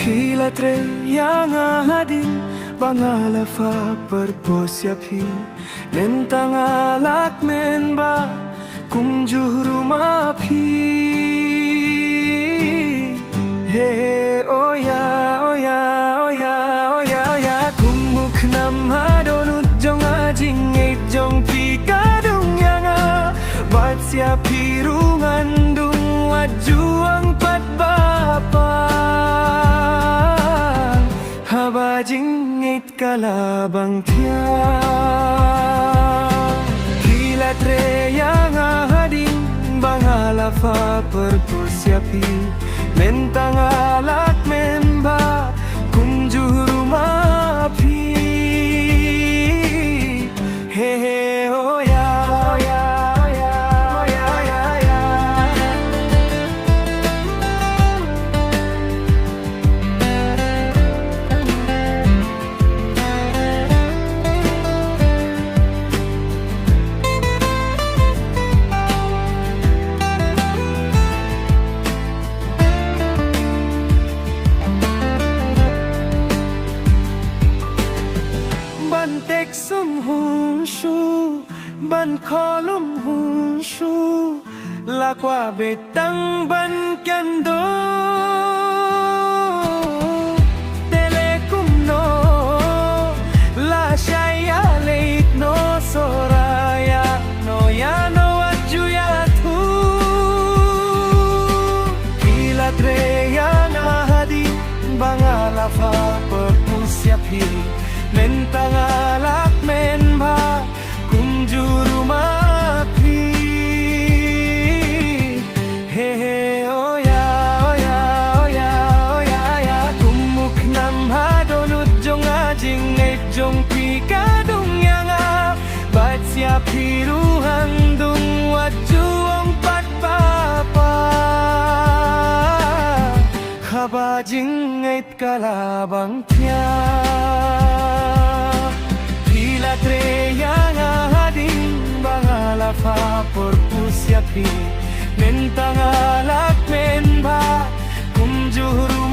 Pilatre yang adin Bangalafa perposiapi Nentang alak menba Kumjuru mapi He oya oya oya oya oya Kumuk nama donut jong ajing jong pikadung yanga Bat siapi rungandung wajuang pat bapa Habajing kalabang tiang Kilatre yang ading Bangalafa perposiapi Mentang alak memba Kumjuru mapi Hehe oh ya oh ya oh ya oh ya ya ya Ban tek sum hun shu Ban kolum hun shu Lakwa betang ban kendo Telekum no La shaya leit no soraya No ya no ajuya tu Pilatre yang ahadi Bangalafa perpusiapi Mentang alak menba Kumjuru mapi Hehe oh ya oh ya oh ya oh ya ya Kumuk nam hadonut jong ajing jong pikadung yanga Bat siapi ruhandung wajuang pat papa Habajing kalabang tiang Pilatre yang ading Bangalafa perpusiapi Mentang alak menba Kumjuru